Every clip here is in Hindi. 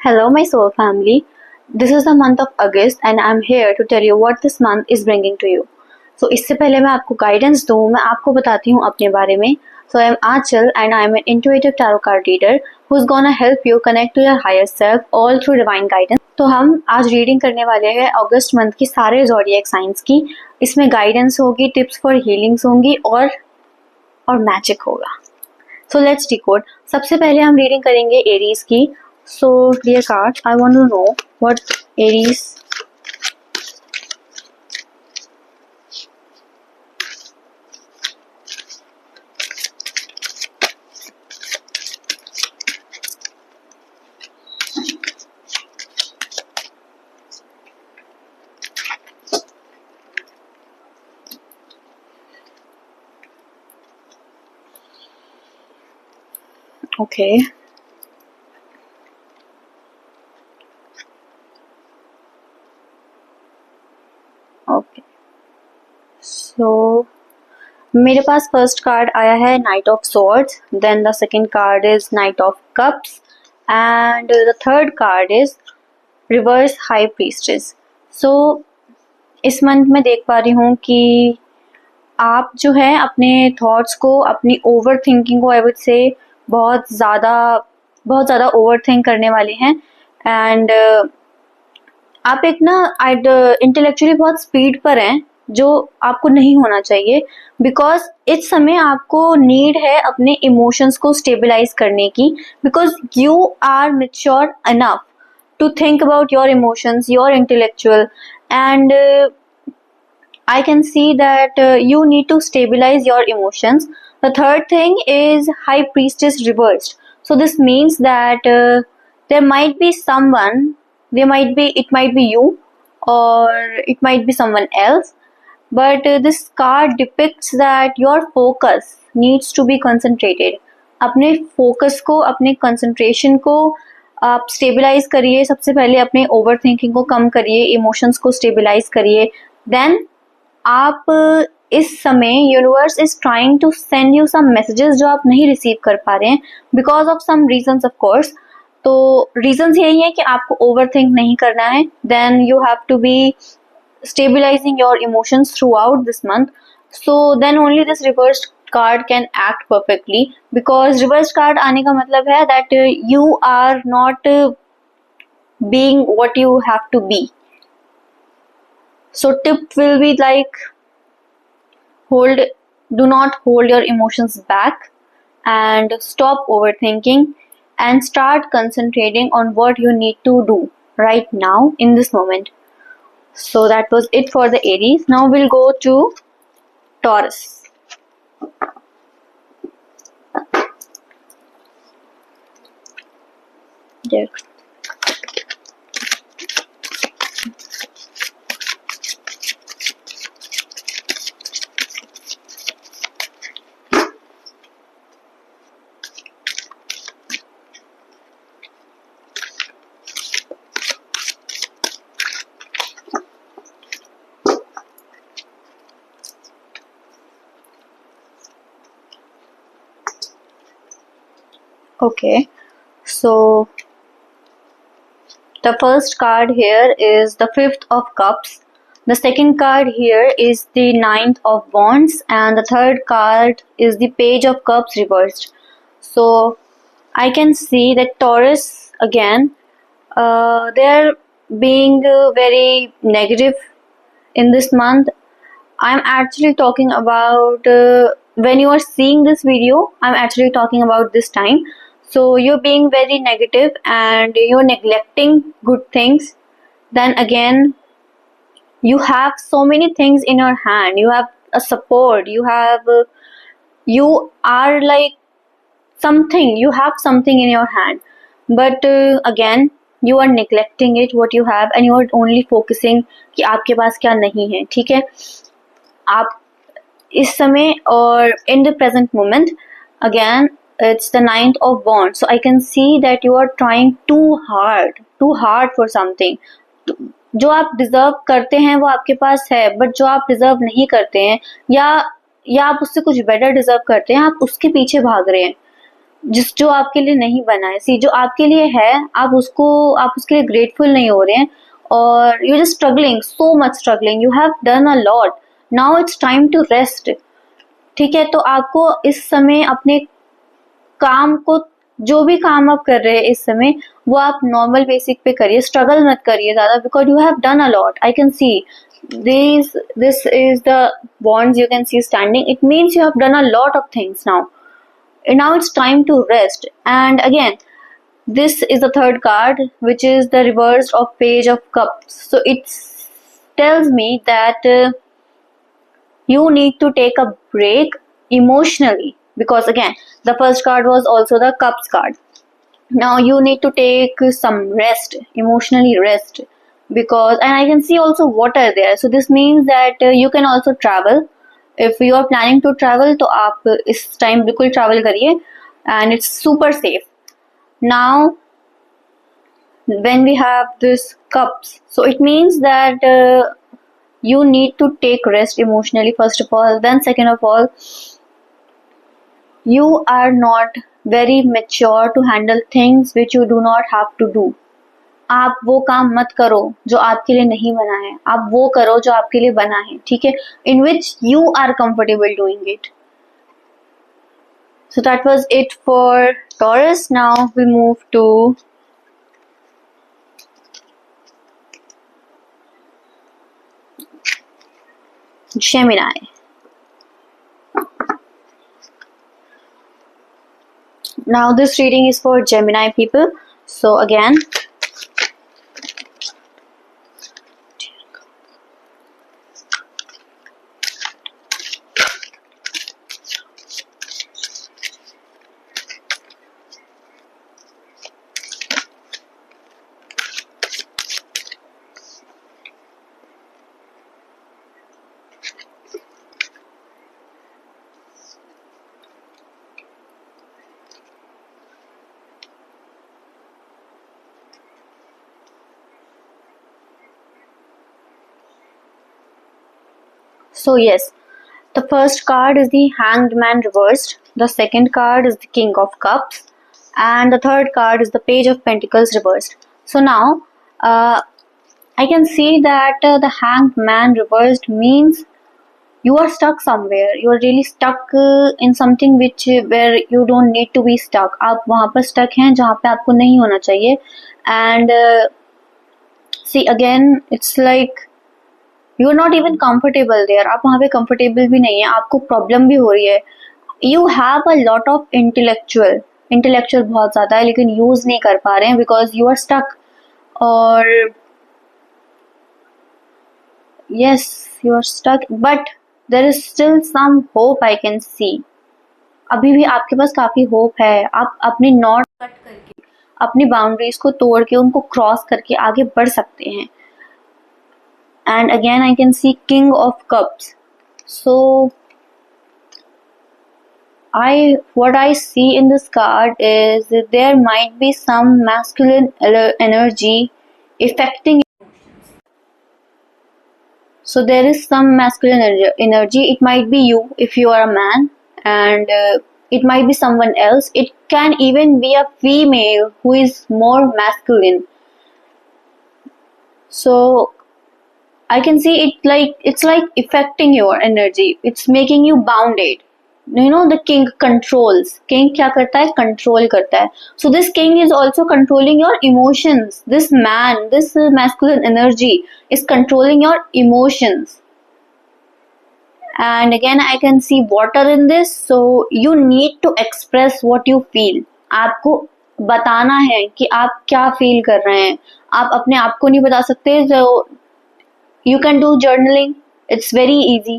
Hello, my soul family. This is the month of August, and I'm here to tell you what this month is bringing to you. So इससे पहले मैं आपको गाइडेंस दूँ, मैं आपको बताती हूँ अपने बारे में. So I'm Achal, and I'm an intuitive tarot card reader who's gonna help you connect to your higher self all through divine guidance. तो हम आज रीडिंग करने वाले हैं अगस्त मंथ की सारे ज़ोडिएक साइंस की. इसमें गाइडेंस होगी, टिप्स फॉर हीलिंग्स होंगी और मैजिक होगा. So let's decode. सबसे पहले हम रीडिंग करेंगे एरीज की. So, dear cards, I want to know what Aries okay. Okay so मेरे पास फर्स्ट कार्ड आया है knight of swords, then the second card is knight of cups and the third card is reverse high priestess. So इस मंथ में देख पा रही हूँ कि आप जो है अपने थॉट्स को, अपनी ओवर थिंकिंग को आई वुड से बहुत ज़्यादा ओवर थिंक करने वाले हैं. एंड आप एक ना इंटेलेक्चुअली बहुत स्पीड पर हैं, जो आपको नहीं होना चाहिए. बिकॉज इस समय आपको नीड है अपने इमोशंस को स्टेबलाइज करने की, because you are mature enough to think about your emotions, your intellectual, and I can see that you need to stabilize your emotions. The third thing is High Priestess reversed. So this means that there might be someone, it might be you, or it might be someone else. But this card depicts that your focus needs to be concentrated. अपने focus को, अपने concentration को आप stabilize करिए. सबसे पहले अपने overthinking को कम करिए, emotions को stabilize करिए. Then आप इस समय universe is trying to send you some messages जो आप नहीं रिसीव कर पा रहे हैं because of some reasons of course. तो रीजंस यही है कि आपको ओवर थिंक नहीं करना है. Then you have to be stabilizing your emotions throughout this month. So then only this reverse card can act perfectly, because reverse card आने का मतलब है that you are not being what you have to be. So tip will be like do not hold your emotions back and stop overthinking and start concentrating on what you need to do right now in this moment. So that was it for the Aries. Now we'll go to Taurus. There. Okay, so the first card here is the Fifth of Cups. The second card here is the Ninth of Wands, and the third card is the Page of Cups reversed. So I can see that Taurus again, they're being very negative in this month. I'm actually talking about when you are seeing this video, I'm actually talking about this time. So you're being very negative and you're neglecting good things. Then again, you have so many things in your hand. You have a support. You are like something. You have something in your hand. But again, you are neglecting it, what you have, and you are only focusing कि आपके पास क्या नहीं है. ठीक है, आप इस समय और in the present moment, again, it's the Ninth of Wands. So I can see that you are trying too hard for something. जो आप डिजर्व करते हैं वो आपके पास है, बट जो आप डिजर्व नहीं करते हैं या आप उससे कुछ बेटर डिजर्व करते हैं, आप उसके पीछे भाग रहे हैं. जो आपके लिए नहीं बना है, सी जो आपके लिए है आप उसके लिए ग्रेटफुल नहीं हो रहे हैं, और you just struggling, so much struggling, you have done a lot, now it's time to rest. ठीक है, तो आपको इस समय अपने काम को, जो भी काम आप कर रहे हैं इस समय, वो आप नॉर्मल बेसिक पे करिए, स्ट्रगल मत करिए ज्यादा, because you have done a lot. I can see this is the bonds you can see standing, it means you have done a lot of things now, and now it's time to rest. And again, this is the third card, which is the reverse of page of cups, so it tells me that you need to take a break emotionally, because again the first card was also the cups card. Now you need to take some rest, emotionally rest, because, and I can see also water there, so this means that you can also travel. if you are planning to travel तो आप इस टाइम बिल्कुल ट्रैवल करिए, and it's super safe. Now when we have this cups, so it means that you need to take rest emotionally first of all, then second of all, you are not very mature to handle things which you do not have to do. आप वो काम मत करो जो आपके लिए नहीं बना है, आप वो करो जो आपके लिए बना है, ठीक है, in which you are comfortable doing it. So that was it for Taurus. Now we move to Gemini. Now this reading is for Gemini people. So again, so yes, the first card is the Hanged Man reversed, the second card is the King of Cups, and the third card is the Page of Pentacles reversed. So now I can see that the Hanged Man reversed means you are stuck somewhere, you are really stuck in something which where you don't need to be stuck. आप वहाँ पर stuck हैं जहाँ पे आपको नहीं होना चाहिए, and see again it's like you are not even comfortable there, आप वहाँ पे कंफर्टेबल भी नहीं है, आपको प्रॉब्लम भी हो रही है, you have a lot of intellectual बहुत ज्यादा है, लेकिन यूज नहीं कर पा रहे हैं बिकॉज यू आर स्टक, और yes you are stuck, but there is still some hope I can see, अभी भी आपके पास काफी होप है, आप अपनी नॉट कट करके, अपनी बाउंड्रीज को तोड़ के, उनको क्रॉस करके आगे बढ़ सकते हैं. And again I can see King of Cups. So what I see in this card is that there might be some masculine energy affecting emotions. So there is some masculine energy. It might be you if you are a man, and it might be someone else. It can even be a female who is more masculine. So I can see it like it's like affecting your energy. It's making you bounded. You know the king controls. King क्या करता है? Control करता है. So this king is also controlling your emotions. This man, this masculine energy is controlling your emotions. And again I can see water in this. So you need to express what you feel. आपको बताना है कि आप क्या फील कर रहे हैं. आप अपने आप को नहीं बता सकते, तो you can do journaling, it's very easy.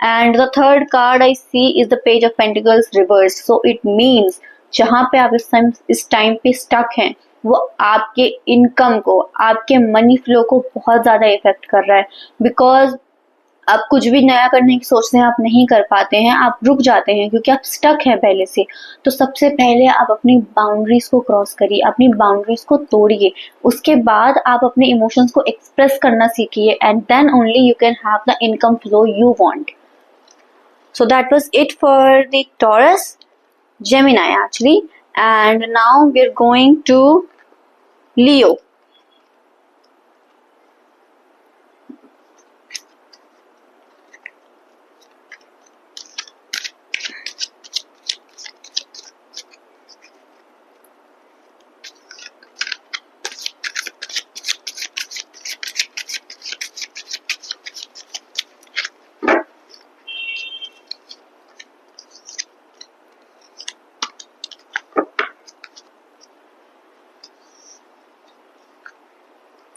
And the third card I see is the Page of Pentacles reversed. So it means जहाँ पे आप इस टाइम पे स्टक हैं, वो आपके इनकम को, आपके मनी फ्लो को बहुत ज़्यादा इफेक्ट कर रहा है, बिकॉज आप कुछ भी नया करने की सोचते हैं, आप नहीं कर पाते हैं, आप रुक जाते हैं क्योंकि आप स्टक हैं पहले से. तो सबसे पहले आप अपनी बाउंड्रीज को क्रॉस करिए, अपनी बाउंड्रीज को तोड़िए, उसके बाद आप अपने इमोशंस को एक्सप्रेस करना सीखिए, and then only you can have the income flow you want. So that was it for the Taurus. Gemini actually. And now we're going to Leo.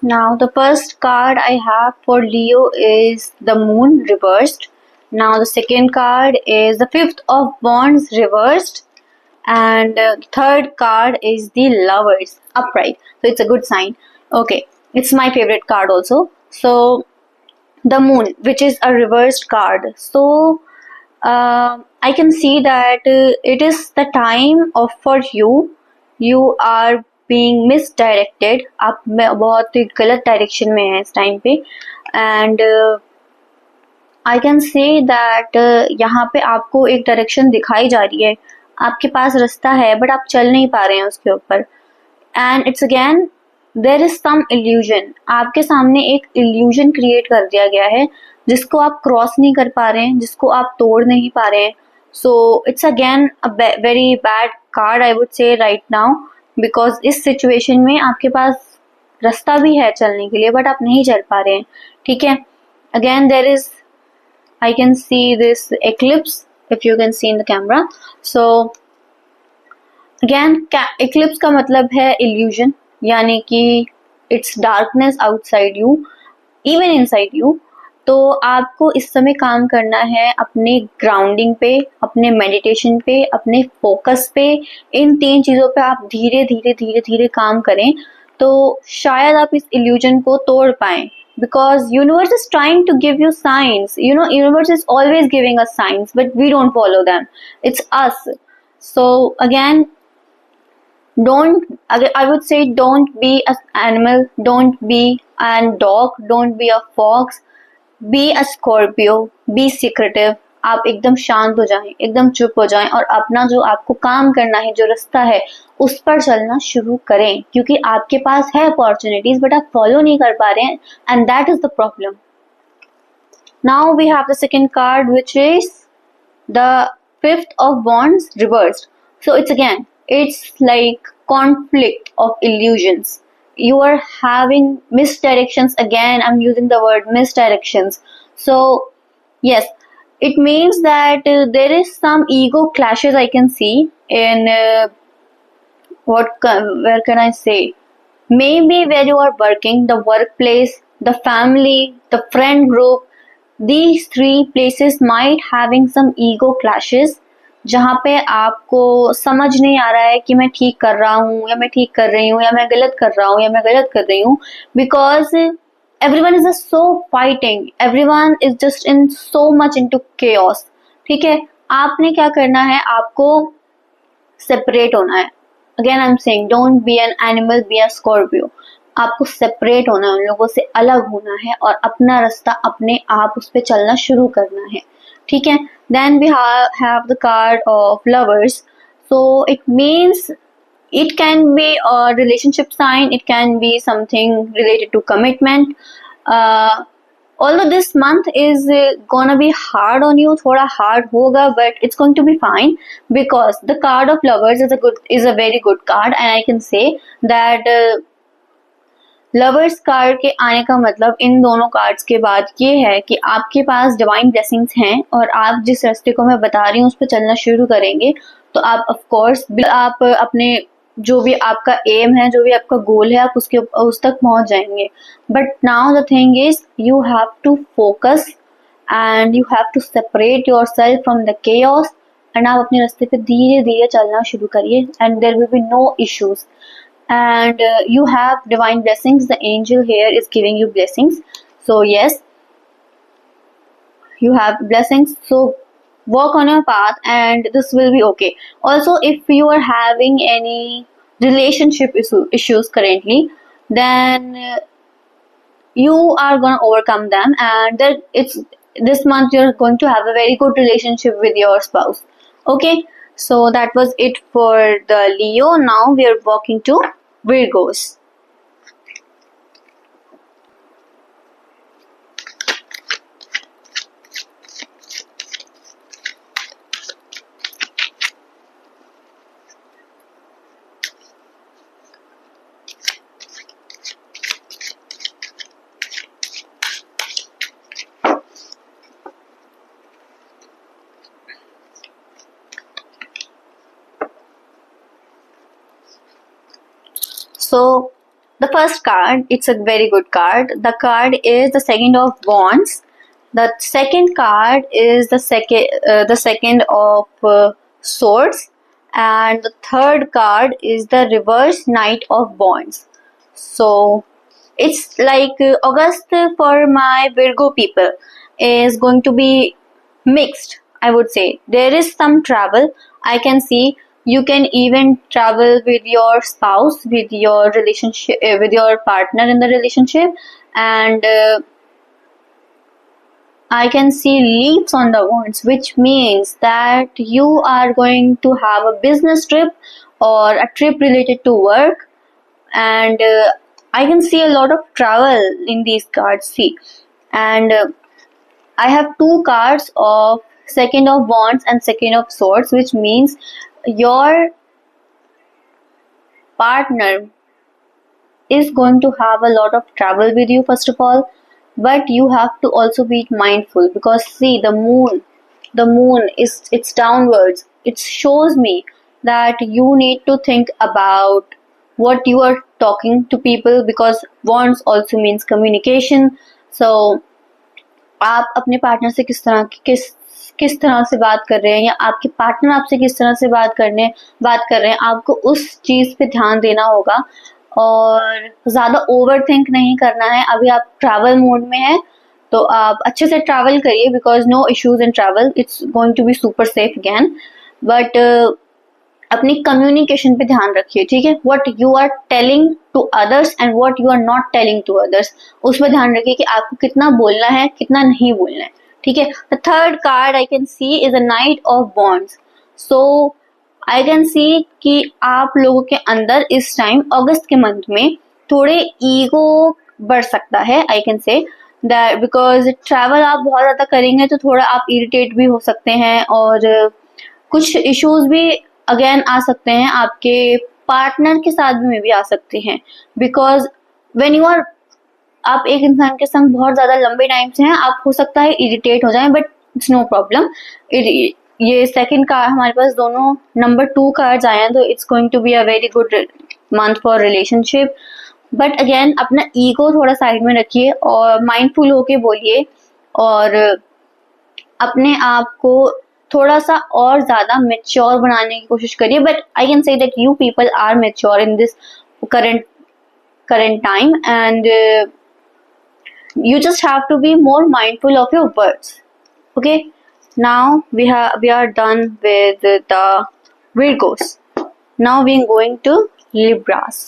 Now the first card I have for Leo is the Moon reversed. Now the second card is the Fifth of Wands reversed. And third card is the Lovers upright. So it's a good sign. Okay, it's my favorite card also. So the Moon, which is a reversed card. So I can see that it is the time of for you are being misdirected. आप बहुत ही गलत डायरेक्शन में है इस टाइम पे. And I can say that यहाँ पे आपको एक डायरेक्शन दिखाई जा रही है, आपके पास रास्ता है बट आप चल नहीं पा रहे हैं उसके ऊपर. And it's again there is some illusion, आपके सामने एक इल्यूजन क्रिएट कर दिया गया है जिसको आप क्रॉस नहीं कर पा रहे हैं, जिसको आप तोड़ नहीं पा रहे हैं. So it's again a very bad card I would से राइट नाउ, बिकॉज इस सिचुएशन में आपके पास रास्ता भी है चलने के लिए बट आप नहीं चल पा रहे हैं. ठीक है, again there is I can see this eclipse if you can see in the camera. So again eclipse का मतलब है illusion, यानी कि it's darkness outside you even inside you. तो आपको इस समय काम करना है अपने ग्राउंडिंग पे, अपने मेडिटेशन पे, अपने फोकस पे. इन तीन चीज़ों पे आप धीरे धीरे धीरे धीरे काम करें तो शायद आप इस इल्यूजन को तोड़ पाएं. Because universe is trying to give you signs, universe is always giving us signs but we don't follow them. It's us. So again, I would say don't be an animal, don't be a dog, don't be a fox, be a Scorpio, be secretive. आप एकदम शांत हो जाएं, एकदम चुप हो जाएं और अपना जो आपको काम करना है, जो रास्ता है उस पर चलना शुरू करें, क्योंकि आपके पास है अपॉर्चुनिटीज बट आप फॉलो नहीं कर पा रहे हैं and that is the problem. Now we have the second card which is the fifth of wands reversed. So it's like conflict of illusions. You are having misdirections. Again, I'm using the word misdirections. So yes, it means that there is some ego clashes I can see in where can I say, maybe where you are working, the workplace, the family, the friend group. These three places might having some ego clashes, जहाँ पे आपको समझ नहीं आ रहा है कि मैं ठीक कर रहा हूँ या मैं ठीक कर रही हूँ या मैं गलत कर रहा हूँ या मैं गलत कर रही हूँ. Because everyone is just so fighting, everyone is just in so much into chaos. ठीक है, आपने क्या करना है, आपको सेपरेट होना है. Again I am saying don't be an animal, be a Scorpio. आपको सेपरेट होना है, उन लोगों से अलग होना है और अपना रास्ता अपने आप उस पर चलना शुरू करना है. ठीक है, then we have the card of lovers. So it means it can be a relationship sign, it can be something related to commitment. Although this month is gonna be hard on you, thoda hard hoga, but it's going to be fine because the card of lovers is a very good card and I can say that lovers card के आने का मतलब इन दोनों कार्ड्स के बाद ये है कि आपके पास डिवाइन ब्लेसिंग्स हैं और आप जिस रास्ते को मैं बता रही हूँ उस पर चलना शुरू करेंगे तो आप ऑफ कोर्स आप अपने जो भी आपका एम है, जो भी आपका गोल है, आप उस तक पहुंच जाएंगे. But now the thing is you have to focus and you have to separate yourself from the chaos and आप अपने रास्ते पे धीरे धीरे चलना शुरू करिए and there will be no issues. And you have divine blessings, the angel here is giving you blessings. So yes, you have blessings, so work on your path and this will be okay. Also, if you are having any relationship issues currently, then you are going to overcome them and that it's this month you're going to have a very good relationship with your spouse. Okay, So that was it for the Leo. Now we are walking to Virgos. So the first card, it's a very good card. The card is the second of wands. The second card is the second of swords, and the third card is the reverse knight of wands. So it's like August for my Virgo people is going to be mixed. I would say there is some travel. I can see you can even travel with your spouse, with your relationship, with your partner in the relationship, and I can see leaves on the wands, which means that you are going to have a business trip or a trip related to work, and I can see a lot of travel in these cards. See, and I have two cards of second of wands and second of swords, which means your partner is going to have a lot of travel with you first of all, but you have to also be mindful because see the moon is it's downwards. It shows me that you need to think about what you are talking to people because wands also means communication. So आप अपने पार्टनर से किस तरह से बात कर रहे हैं या आपके पार्टनर आपसे किस तरह से बात कर रहे हैं, आपको उस चीज पे ध्यान देना होगा और ज्यादा ओवर थिंक नहीं करना है. अभी आप ट्रैवल मोड में हैं तो आप अच्छे से ट्रैवल करिए because no issues in travel, it's going to be super safe again. But अपनी कम्युनिकेशन पे ध्यान रखिए, ठीक है. What you are telling to others and what you are not telling to others, उस पर ध्यान रखिए कि आपको कितना बोलना है कितना नहीं बोलना है, ठीक है. The third card I can C is a night of wands. So I can सी कि आप लोगों के अंदर इस टाइम अगस्त के मंथ में थोड़े ईगो बढ़ सकता है. आई can say that because travel आप बहुत ज्यादा करेंगे तो थोड़ा आप इरिटेट भी हो सकते हैं और कुछ इश्यूज भी अगेन आ सकते हैं, आपके पार्टनर के साथ भी में भी आ सकते हैं बिकॉज वेन यू आर आप एक इंसान के संग बहुत ज्यादा लंबे टाइम से हैं, आप हो सकता है इरिटेट हो जाएं, बट इट्स नो प्रॉब्लम. ये सेकंड कार्ड हमारे पास दोनों नंबर 2 कार्ड्स आए हैं तो it's going to be a very good month for relationship. But again अपना ईगो थोड़ा साइड में रखिए और माइंडफुल होके बोलिए और अपने आप को थोड़ा सा और ज्यादा मेच्योर बनाने की कोशिश करिए. But I can say that you people are mature in this current time and you just have to be more mindful of your words. Okay, now we are done with the Virgos. Now we are going to Libras.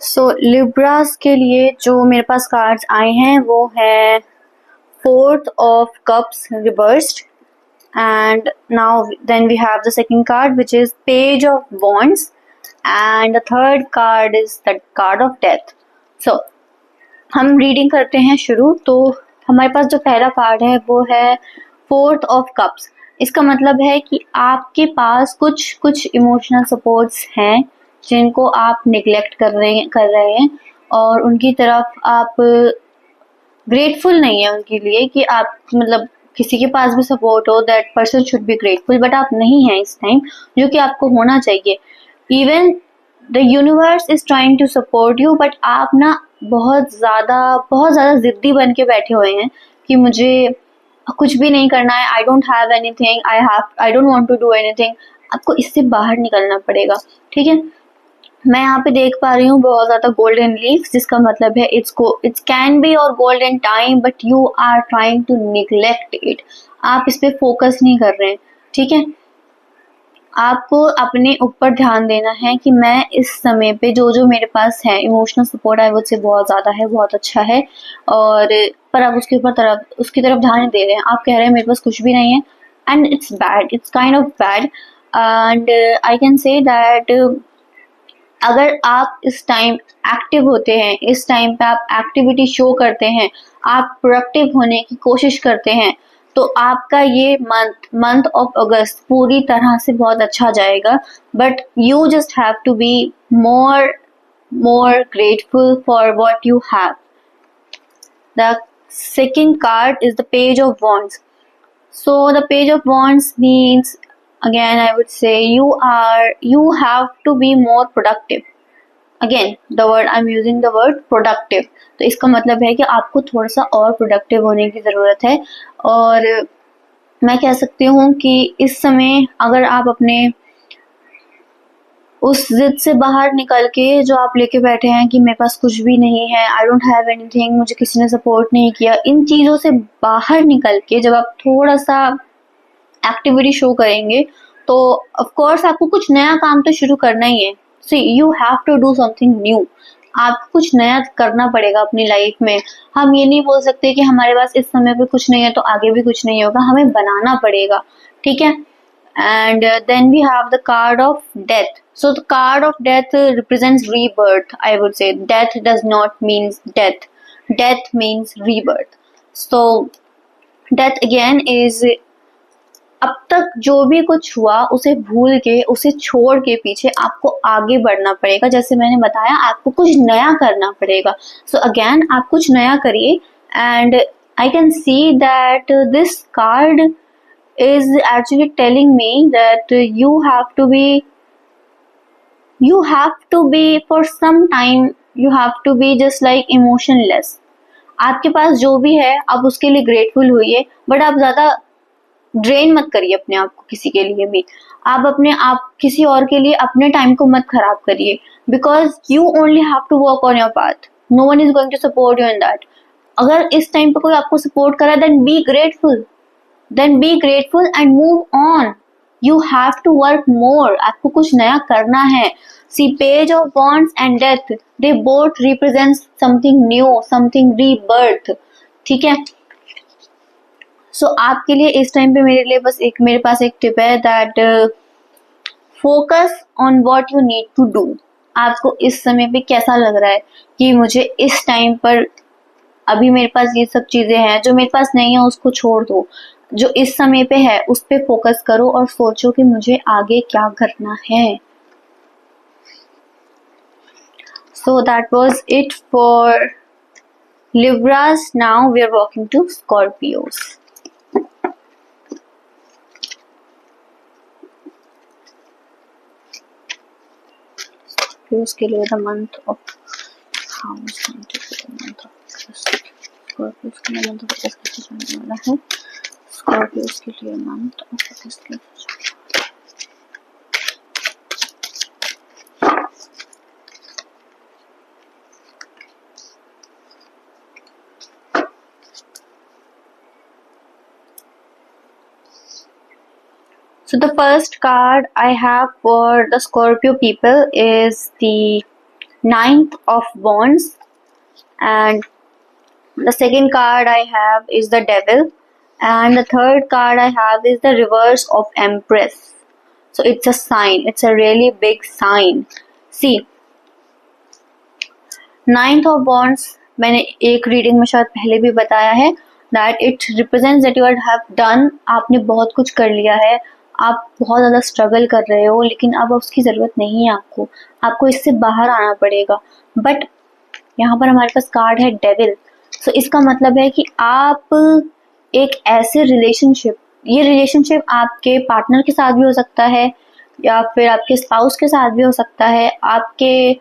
So Libras के लिए जो मेरे पास कार्ड्स आए हैं वो है 4th of cups reversed, and now then we have the second card which is page of wands, and the third card is the card of death. So हम रीडिंग करते हैं शुरू. तो हमारे पास जो पहला कार्ड है वो है 4th of cups. इसका मतलब है कि आपके पास कुछ इमोशनल सपोर्ट्स हैं जिनको आप निगलेक्ट कर रहे हैं और उनकी तरफ आप ग्रेटफुल नहीं है उनके लिए कि आप मतलब किसी के पास भी सपोर्ट हो, that person should be grateful, but आप नहीं हैं इस टाइम, जो कि आपको होना चाहिए. Even the universe is trying to support you, but आप ना बहुत ज़्यादा ज़िद्दी बन के बैठे हुए हैं कि मुझे कुछ भी नहीं करना है, I don't have anything, I don't want to do anything. आपको इससे बाहर निकलना पड़ेगा, ठीक है। मैं यहाँ पे देख पा रही हूँ बहुत ज़्यादा गोल्डन लीव्स, जिसका मतलब है इट्स कैन बी और golden time, but you are trying to neglect it. आप इस पे फोकस नहीं कर रहे हैं, ठीक है। आपको अपने ऊपर ध्यान देना है कि मैं इस समय पे जो जो मेरे पास है, इमोशनल सपोर्ट आई वुड से बहुत ज़्यादा है, बहुत अच्छा है, और पर आप उसकी तरफ ध्यान नहीं दे रहे हैं। आप कह रहे हैं मेरे पास कुछ भी नहीं है, and it's bad, it's kind of bad. And I can say that अगर आप इस टाइम एक्टिव होते हैं, इस टाइम पे आप एक्टिविटी शो करते हैं, आप प्रोडक्टिव होने की कोशिश करते हैं, तो आपका ये मंथ ऑफ अगस्त पूरी तरह से बहुत अच्छा जाएगा। But you just have to be more grateful for what you have. The second card is the Page of Wands. So the Page of Wands means, again I would say, you have to be more productive. Again the word I'm using, the word productive. तो इसका मतलब है कि आपको थोड़ा सा और प्रोडक्टिव होने की ज़रूरत है। और मैं कह सकती हूँ कि इस समय अगर आप अपने उस जिद से बाहर निकल के जो आप लेके बैठे हैं कि मेरे पास कुछ भी नहीं है, आई डोंट हैव एनीथिंग, मुझे किसी ने सपोर्ट नहीं किया, इन चीज़ों से बाहर निकल के जब आप थोड़ा सा एक्टिविटी शो करेंगे तो ऑफ कोर्स आपको कुछ नया काम तो शुरू करना ही है। See you have to do something new. आपको कुछ नया करना पड़ेगा अपनी लाइफ में। हम ये नहीं बोल सकते कि हमारे पास इस समय पे कुछ नहीं है तो आगे भी कुछ नहीं होगा, हमें बनाना पड़ेगा, ठीक है। And then we have the card of death. So the card of death represents rebirth. I would say death does not mean death. Death means rebirth. So death again is अब तक जो भी कुछ हुआ उसे भूल के, उसे छोड़ के पीछे आपको आगे बढ़ना पड़ेगा। जैसे मैंने बताया, आपको कुछ नया करना पड़ेगा। So again आप कुछ नया करिए, and I can see that this card is actually telling me that you have to be for some time, you have to be just like emotionless. आपके पास जो भी है आप उसके लिए ग्रेटफुल होइए, बट आप ज़्यादा ड्रेन मत करिए अपने आप को किसी के लिए भी। आप किसी और के लिए अपने टाइम को मत खराब करिए, because you only have to work on your path, no one is going to support you in that. अगर इस टाइम पे कोई आपको सपोर्ट करा, then be grateful and move on. You have to work more. आपको कुछ नया करना है। See, Page of Wands and Death, they both represent something new, something rebirth. ठीक है। So आपके लिए इस टाइम पे मेरे पास एक टिप है, that focus on what you need to do. आपको इस समय पे कैसा लग रहा है कि मुझे इस टाइम पर अभी मेरे पास ये सब चीजें हैं, जो मेरे पास नहीं है उसको छोड़ दो, जो इस समय पे है उस पे फोकस करो और सोचो कि मुझे आगे क्या करना है। So that was it for Libras. Now we are walking to Scorpios. Scorpios के लिए the month of house, Scorpios के लिए month of August कैसे जाने वाला है। Scorpios के लिए month of August कैसे जाने वाला है। So the first card I have for the Scorpio people is the Ninth of Wands, and the second card I have is the Devil, and the third card I have is the Reverse of Empress. So it's a sign, it's a really big sign. See, Ninth of Wands मैंने एक रीडिंग में शायद पहले भी बताया है, that it represents that you have done, आपने बहुत कुछ कर लिया है, आप बहुत ज़्यादा स्ट्रगल कर रहे हो, लेकिन अब उसकी ज़रूरत नहीं है आपको इससे बाहर आना पड़ेगा। बट यहाँ पर हमारे पास कार्ड है डेविल। सो इसका मतलब है कि आप एक ऐसे ये रिलेशनशिप आपके पार्टनर के साथ भी हो सकता है, या फिर आपके स्पाउस के साथ भी हो सकता है, आपके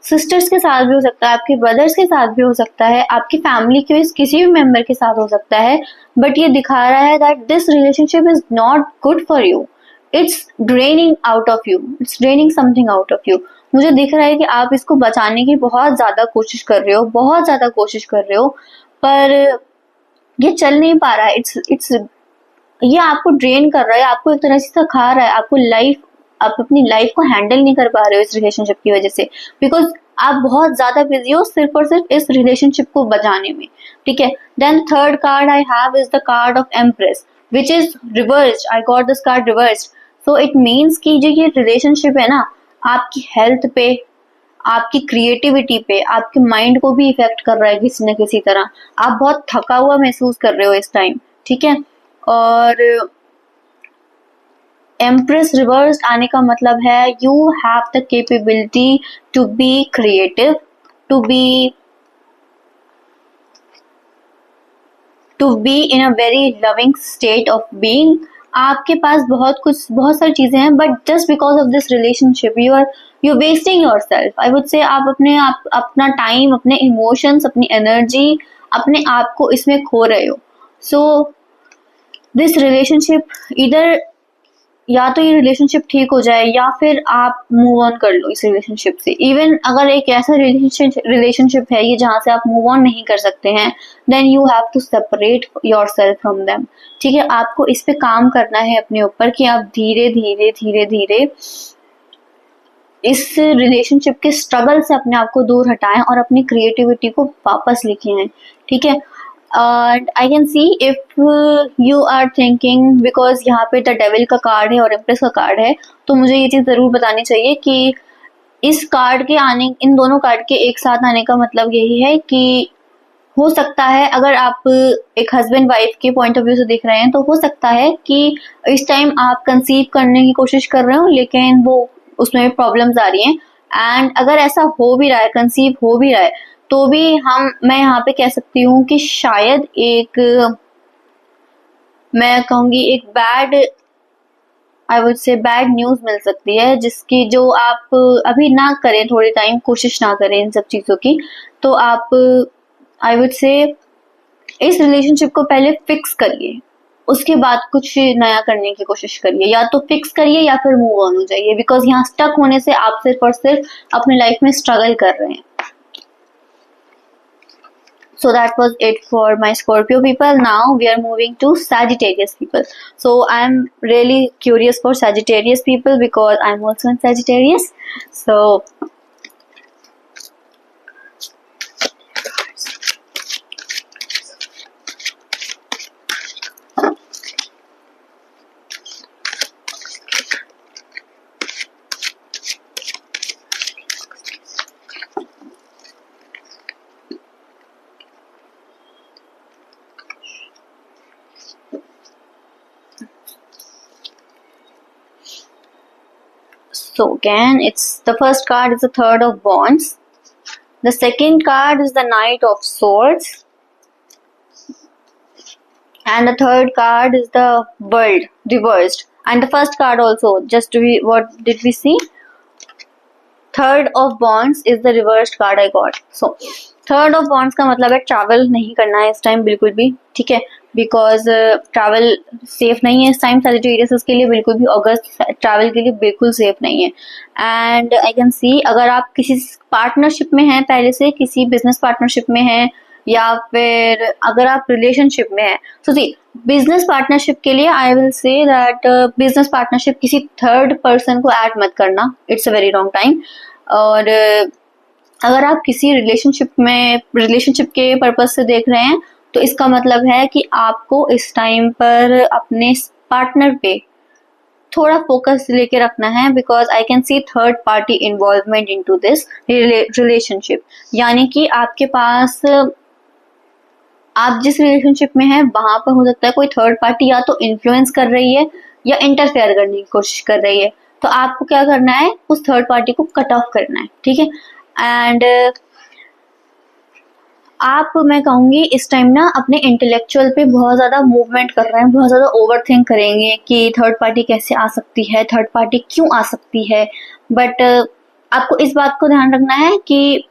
सिस्टर्स के साथ भी हो सकता है, आपके ब्रदर्स के साथ भी हो सकता है, आपकी फैमिली के किसी भी मेंबर के साथ हो सकता है, बट ये दिखा रहा है that this relationship is not good for you, it's draining out of you, it's draining something out of you. मुझे दिख रहा है कि आप इसको बचाने की बहुत ज्यादा कोशिश कर रहे हो, बहुत ज्यादा कोशिश कर रहे हो, पर ये चल नहीं पा रहा है। इट्स ये आपको ड्रेन कर रहा है, आपको एक तरह से थका रहा है, आप अपनी लाइफ को हैंडल नहीं कर पा रहे हो इस रिलेशनशिप की वजह से, बिकॉज आप बहुत ज्यादा बिजी हो सिर्फ और सिर्फ इस रिलेशनशिप को बचाने में। ठीक है, then third card I have is the card of empress which is reversed. I got this card reversed, so it means कि जो ये रिलेशनशिप है ना, आपकी हेल्थ पे, आपकी क्रिएटिविटी पे, आपके माइंड को भी इफेक्ट कर रहा है किसी न किसी तरह। आप बहुत थका हुआ महसूस कर रहे हो इस टाइम। ठीक है, और एम्प्रेस रिवर्स आने का मतलब है you have the capability to be creative, to be in a very loving state of being. आपके पास बहुत सारी चीजें हैं, but just because of this relationship you wasting yourself. I would say आप अपना टाइम, अपने इमोशंस, अपनी एनर्जी, अपने आप को इसमें खो रहे हो। सो दिस रिलेशनशिप इधर, या तो ये रिलेशनशिप ठीक हो जाए या फिर आप मूव ऑन कर लो इस रिलेशनशिप से। इवन अगर एक ऐसा रिलेशनशिप है ये जहाँ से आप मूव ऑन नहीं कर सकते हैं, then you have to separate yourself from them. ठीक है, आपको इस पे काम करना है अपने ऊपर कि आप धीरे धीरे धीरे धीरे इस रिलेशनशिप के स्ट्रगल से अपने आप को दूर हटाएं और अपनी क्रिएटिविटी को वापस लेके आएं। ठीक है, and I can see if you are thinking, because यहाँ पे द डेविल का कार्ड है और एम्प्रेस का कार्ड है, तो मुझे ये चीज जरूर बतानी चाहिए कि इस कार्ड के आने, इन दोनों कार्ड के एक साथ आने का मतलब यही है कि हो सकता है, अगर आप एक हस्बैंड वाइफ के पॉइंट ऑफ व्यू से देख रहे हैं, तो हो सकता है कि इस टाइम आप कंसीव करने की कोशिश कर रहे हो लेकिन वो उसमें प्रॉब्लम्स आ रही हैं। एंड अगर ऐसा हो भी रहा है, कंसीव हो भी रहा है, तो भी मैं यहाँ पे कह सकती हूँ कि शायद मैं कहूँगी एक बैड न्यूज मिल सकती है, जिसकी जो आप अभी ना करें, थोड़ी टाइम कोशिश ना करें इन सब चीजों की। तो आप, आई वुड से, इस रिलेशनशिप को पहले फिक्स करिए, उसके बाद कुछ नया करने की कोशिश करिए। या तो फिक्स करिए या फिर मूव ऑन हो जाइए, बिकॉज यहाँ स्टक होने से आप सिर्फ और सिर्फ अपनी लाइफ में स्ट्रगल कर रहे हैं। So that was it for my Scorpio people. Now we are moving to Sagittarius people. So I'm really curious for Sagittarius people because I'm also in Sagittarius. So again, it's the first card is the Third of Wands. The second card is the Knight of Swords. And the third card is the World reversed. And the first card also, what did we see? Third of Wands is the reversed card I got. So third of wands का मतलब है ट्रैवल नहीं करना है इस टाइम बिल्कुल भी। ठीक है, बिकॉज ट्रैवल सेफ नहीं है इस टाइम सजिटेरियस के लिए बिल्कुल भी। अगस्त ट्रैवल के लिए बिल्कुल सेफ नहीं है। एंड आई कैन सी, अगर आप किसी पार्टनरशिप में हैं, पहले से किसी बिजनेस पार्टनरशिप में हैं, या फिर अगर आप रिलेशनशिप में हैं, तो सी बिजनेस पार्टनरशिप के लिए I will say that business partnership किसी थर्ड पर्सन को ऐड मत करना, it's a very wrong time. और अगर आप किसी रिलेशनशिप के पर्पज से देख रहे हैं, तो इसका मतलब है कि आपको इस टाइम पर अपने पार्टनर पे थोड़ा फोकस लेके रखना है, because I can C third party involvement into this relationship. यानी कि आपके पास, आप जिस रिलेशनशिप में हैं वहां पर हो सकता है कोई थर्ड पार्टी या तो इन्फ्लुएंस कर रही है या इंटरफेयर करने की कोशिश कर रही है। तो आपको क्या करना है, उस थर्ड पार्टी को कट ऑफ करना है। ठीक है, एंड आप, मैं कहूँगी इस टाइम ना अपने इंटेलेक्चुअल पे बहुत ज़्यादा मूवमेंट कर रहे हैं, बहुत ज़्यादा ओवर थिंक करेंगे कि थर्ड पार्टी कैसे आ सकती है, थर्ड पार्टी क्यों आ सकती है। बट आपको इस बात को ध्यान रखना है कि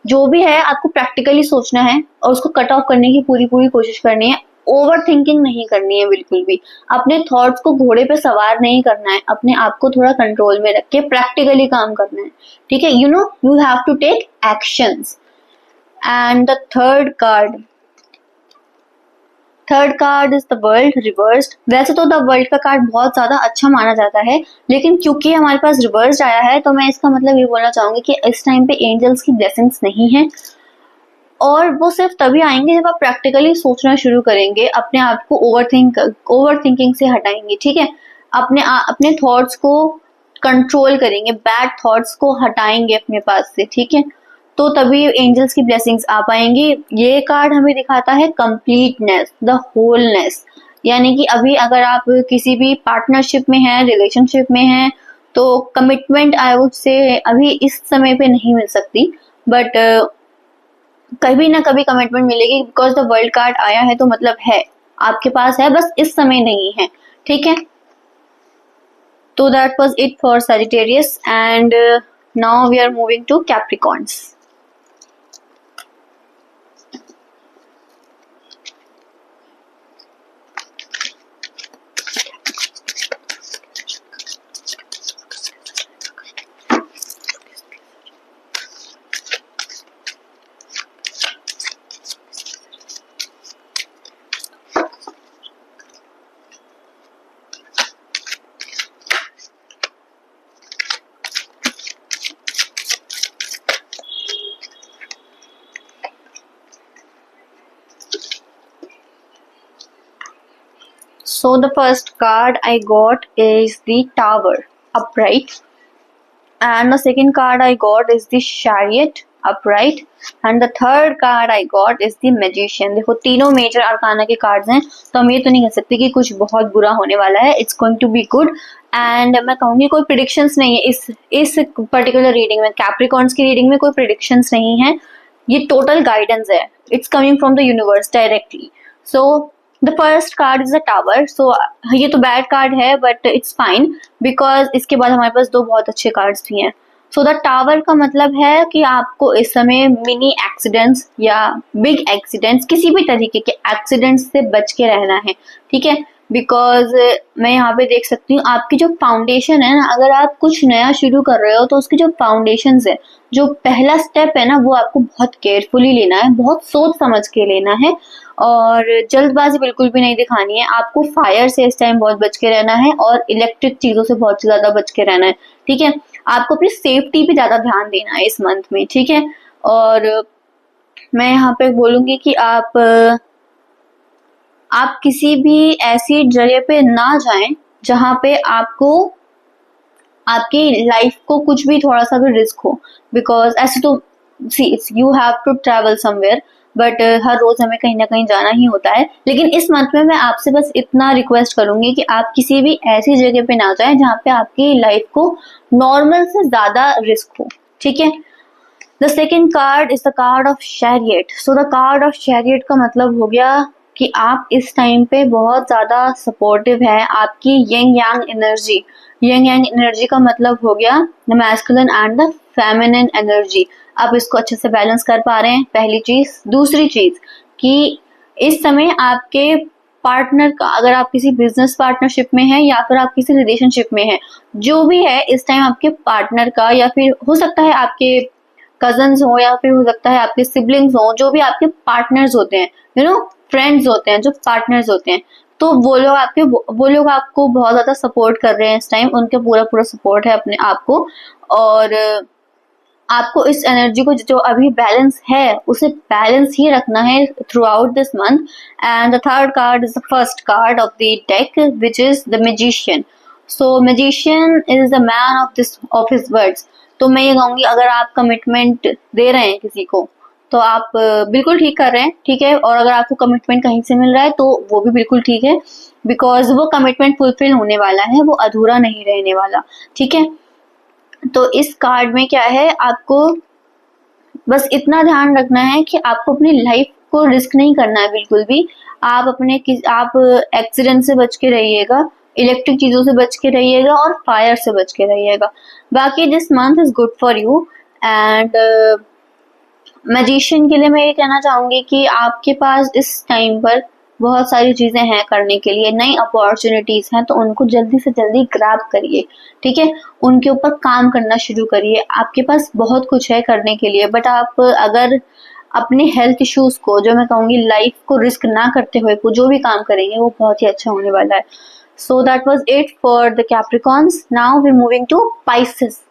जो भी है आपको प्रैक्टिकली सोचना है और उसको कट ऑफ करने की पूरी पूरी कोशिश करनी है। ओवर थिंकिंग नहीं करनी है बिल्कुल भी। अपने थॉट्स को घोड़े पे सवार नहीं करना है, अपने आप को थोड़ा कंट्रोल में रख के प्रैक्टिकली काम करना है, ठीक है। You have to take actions. And the third card is the world reversed. वैसे तो द वर्ल्ड का कार्ड बहुत ज्यादा अच्छा माना जाता है, लेकिन क्योंकि हमारे पास रिवर्स्ड आया है तो मैं इसका मतलब ये बोलना चाहूंगी कि इस टाइम पे एंजल्स की ब्लेसिंग्स नहीं है, और वो सिर्फ तभी आएंगे जब आप प्रैक्टिकली सोचना शुरू करेंगे, अपने आप को ओवर थिंकिंग से हटाएंगे, ठीक है। अपने थॉट्स को कंट्रोल करेंगे, बैड थॉट्स को हटाएंगे अपने पास से, ठीक है। तो तभी एंजल्स की ब्लेसिंग्स आ पाएंगी। ये कार्ड हमें दिखाता है कंप्लीटनेस, द होलनेस, यानी कि अभी अगर आप किसी भी पार्टनरशिप में हैं, रिलेशनशिप में हैं, तो कमिटमेंट आई वुड से अभी इस समय पे नहीं मिल सकती, बट कभी ना कभी कमिटमेंट मिलेगी, बिकॉज द वर्ल्ड कार्ड आया है तो मतलब है आपके पास है, बस इस समय नहीं है, ठीक है। तो that was it for Sagittarius and now we are moving to Capricorns. So the first card I got is the Tower upright, and the second card I got is the Chariot upright, and the third card I got is the Magician। देखो तीनों मेजर अरकाना के कार्ड्स हैं, तो हम ये तो नहीं कह सकते कि कुछ बहुत बुरा होने वाला है। It's going to be good, and मैं कहूंगी कोई प्रिडिक्शंस नहीं है इस पर्टिकुलर रीडिंग में। कैप्रिकॉर्न्स की रीडिंग में कोई प्रिडिक्शंस नहीं है, ये टोटल गाइडेंस है। It's coming from the universe directly. So the first card is a tower. So ये तो बैड कार्ड है बट इट्स फाइन, बिकॉज इसके बाद हमारे पास दो बहुत अच्छे कार्ड्स भी हैं। सो द टावर का मतलब है कि आपको इस समय मिनी एक्सीडेंट्स या बिग एक्सीडेंट्स, किसी भी तरीके के एक्सीडेंट्स से बच के रहना है, ठीक है। बिकॉज मैं यहाँ पे देख सकती हूँ आपकी जो फाउंडेशन है ना, अगर आप कुछ नया शुरू कर रहे हो तो उसकी जो फाउंडेशन है, जो पहला स्टेप है ना, वो आपको बहुत केयरफुली लेना है, बहुत सोच समझ के लेना है, और जल्दबाजी बिल्कुल भी नहीं दिखानी है। आपको फायर से इस टाइम बहुत बच के रहना है, और इलेक्ट्रिक चीजों से बहुत ज्यादा बच के रहना है, ठीक है। आपको अपनी सेफ्टी पे ज्यादा ध्यान देना है इस मंथ में, ठीक है। और मैं यहाँ पे बोलूंगी कि आप किसी भी ऐसी जगह पे ना जाएं जहां पे आपको आपकी लाइफ को कुछ भी थोड़ा सा भी रिस्क हो, बिकॉज ऐसे तो you have to travel somewhere, but हर रोज हमें कहीं ना कहीं जाना ही होता है। लेकिन इस मंथ में मैं आपसे बस इतना रिक्वेस्ट करूंगी कि आप किसी भी ऐसी जगह पे ना जाएं जहाँ पे आपकी लाइफ को नॉर्मल से ज्यादा रिस्क हो, ठीक है। The second card is the card of chariot. So the card of chariot का मतलब हो गया कि आप इस टाइम पे बहुत ज्यादा सपोर्टिव है, आपकी यंग यांग एनर्जी का मतलब हो गया the masculine and the feminine energy. आप इसको अच्छे से बैलेंस कर पा रहे हैं, पहली चीज। दूसरी चीज कि इस समय आपके पार्टनर का, अगर आप किसी बिजनेस पार्टनरशिप में हैं या फिर आप किसी रिलेशनशिप में हैं, जो भी है इस टाइम आपके पार्टनर का, या फिर हो सकता है आपके कजन्स हो, या फिर हो सकता है आपके सिबलिंग्स हो, जो भी आपके पार्टनर्स होते हैं, फ्रेंड्स होते हैं, जो पार्टनर्स होते हैं, तो वो लोग आपको बहुत ज्यादा सपोर्ट कर रहे हैं इस टाइम। उनके पूरा सपोर्ट है अपने आप को, और आपको इस एनर्जी को जो अभी बैलेंस है उसे बैलेंस ही रखना है through out this month. And the third card is the first card of the deck which is the magician. So magician is the man of his words. तो मैं ये कहूंगी, अगर आप कमिटमेंट दे रहे हैं किसी को तो आप बिल्कुल ठीक कर रहे हैं, ठीक है। और अगर आपको कमिटमेंट कहीं से मिल रहा है तो वो भी बिल्कुल ठीक है, बिकॉज वो कमिटमेंट फुलफिल होने वाला है, वो अधूरा नहीं रहने वाला, ठीक है। तो इस कार्ड में क्या है, आपको बस इतना ध्यान रखना है कि आपको अपनी लाइफ को रिस्क नहीं करना है बिल्कुल भी। आप एक्सीडेंट से बच के रहिएगा, इलेक्ट्रिक चीज़ों से बच के रहिएगा और फायर से बच के रहिएगा। बाकी this month is good for you. And magician के लिए मैं ये कहना चाहूँगी कि आपके पास इस टाइम पर बहुत सारी चीज़ें हैं करने के लिए, नई अपॉर्चुनिटीज़ हैं, तो उनको जल्दी से जल्दी ग्रैब करिए, ठीक है? उनके ऊपर काम करना शुरू करिए। आपके पास बहुत कुछ है करने के लिए, बट आप अगर अपने हेल्थ इश्यूज़ को, जो मैं कहूँगी लाइफ को रिस्क ना करते हुए को जो भी काम करेंगे वो बहुत ही अच्छा होने वाला है। So that was it for the Capricorns. Now we moving to Pisces.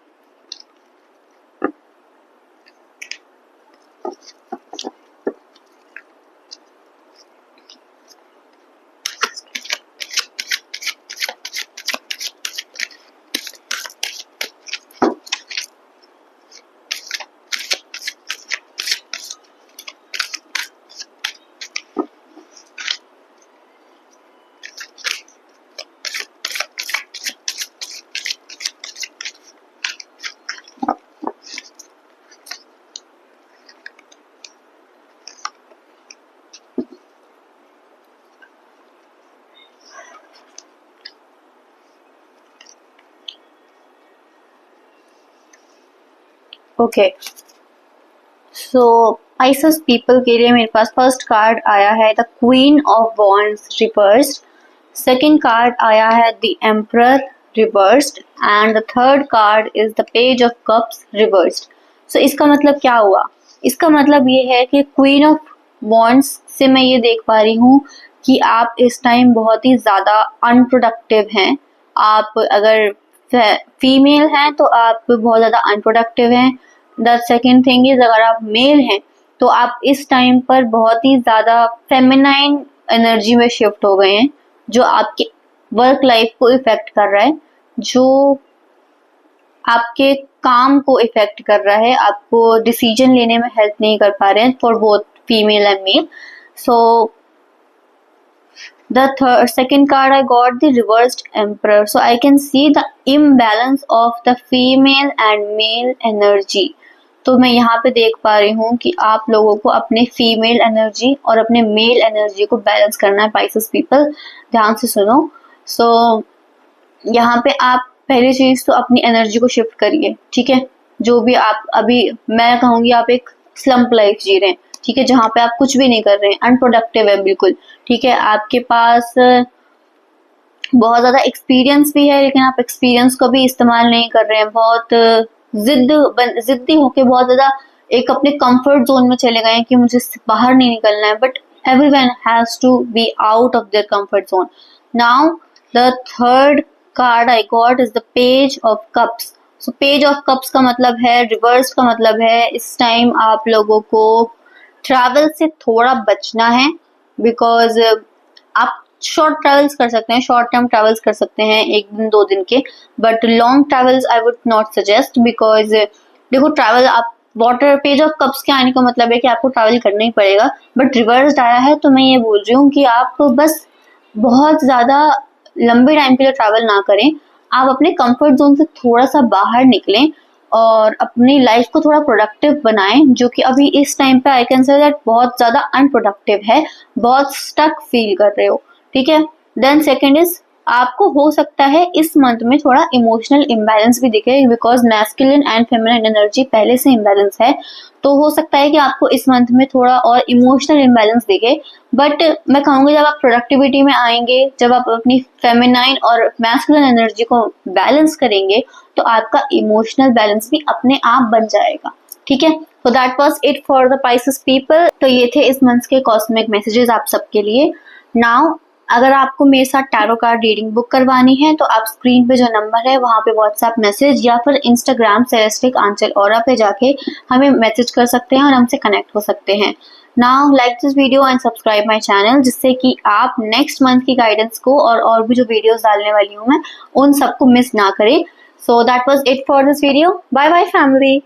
Okay, so Pisces people के लिए मेरे पास फर्स्ट कार्ड आया है the queen of wands reversed, second card आया है the emperor reversed and the third card is the page of cups reversed. So इसका मतलब क्या हुआ? इसका मतलब ये है कि क्वीन ऑफ वॉन्ड्स से मैं ये देख पा रही हूँ कि आप इस टाइम बहुत ही ज़्यादा अनप्रोडक्टिव हैं। आप अगर फीमेल हैं तो आप बहुत ज़्यादा अनप्रोडक्टिव हैं। द सेकेंड थिंग इज अगर आप मेल हैं तो आप इस टाइम पर बहुत ही ज़्यादा फेमिनाइन एनर्जी में शिफ्ट हो गए हैं, जो आपके वर्क लाइफ को इफेक्ट कर रहा है, जो आपके काम को इफेक्ट कर रहा है, आपको डिसीजन लेने में हेल्प नहीं कर पा रहे हैं for both female and male. So the second card I got the reversed emperor, so I can see the imbalance of the female and male energy। तो मैं यहाँ पे देख पा रही हूँ कि आप लोगों को अपने फीमेल एनर्जी और अपने मेल एनर्जी को बैलेंस करना है। पाइसेस पीपल ध्यान से सुनो। सो यहाँ पे आप पहली चीज तो अपनी एनर्जी को शिफ्ट करिए, ठीक है? जो भी आप अभी, मैं कहूँगी आप एक स्लम्प लाइफ जी रहे हैं, ठीक है, जहाँ पे आप कुछ भी नहीं कर रहे हैं, अनप्रोडक्टिव है बिल्कुल, ठीक है? आपके पास बहुत ज्यादा एक्सपीरियंस भी है लेकिन आप एक्सपीरियंस को भी इस्तेमाल नहीं कर रहे हैं। बहुत जिद्दी होके बहुत ज्यादा एक अपने कंफर्ट जोन में चले गए हैं कि मुझे बाहर नहीं निकलना है, but everyone has to be out of their comfort zone. Now the third card I got is the page of cups. So page of cups का मतलब है, रिवर्स का मतलब है, इस टाइम आप लोगों को ट्रैवल से थोड़ा बचना है, बिकॉज आप शॉर्ट ट्रैवल्स कर सकते हैं, शॉर्ट टर्म ट्रैवल्स कर सकते हैं 1 दिन 2 दिन के, but long travels I would not suggest. Because देखो, ट्रैवल आप वाटर पेज ऑफ कप्स के आने का मतलब है कि आपको ट्रैवल करना ही पड़ेगा, बट रिवर्स्ड आया है तो मैं ये बोल रही हूँ कि आप बस बहुत ज्यादा लंबे टाइम के लिए ट्रैवल ना करें, आप अपने कंफर्ट जोन से थोड़ा सा बाहर निकलें और अपनी लाइफ को थोड़ा प्रोडक्टिव बनाएं, जो कि अभी इस टाइम पे आई कैन से दैट बहुत ज्यादा अनप्रोडक्टिव है, बहुत स्टक फील कर रहे हो, ठीक है? देन सेकेंड इज, आपको हो सकता है इस मंथ में थोड़ा इमोशनल इम्बैलेंस भी दिखे, because masculine and feminine energy पहले से इम्बैलेंस है, तो हो सकता है कि आपको इस मंथ में थोड़ा और इमोशनल इम्बैलेंस दिखे। बट मैं कहूँगी जब आप प्रोडक्टिविटी में आएंगे, जब आप अपनी फेमिनाइन और मैस्कुलिन एनर्जी को बैलेंस करेंगे, तो आपका इमोशनल बैलेंस भी अपने आप बन जाएगा, ठीक है? तो that was it for the Pisces people. तो ये थे इस मंथ के कॉस्मिक मैसेजेस आप सबके लिए। नाउ अगर आपको मेरे साथ टैरो कार्ड रीडिंग बुक करवानी है तो आप स्क्रीन पे जो नंबर है वहाँ पे व्हाट्सएप मैसेज या फिर इंस्टाग्राम सेलेस्टिक आंचल ऑरा पे जाके हमें मैसेज कर सकते हैं और हमसे कनेक्ट हो सकते हैं। Now like this video and subscribe my channel, जिससे कि आप नेक्स्ट मंथ की गाइडेंस को और भी जो वीडियोस डालने वाली हूँ मैं उन सबको मिस ना करें। So that was it for this video. Bye bye family.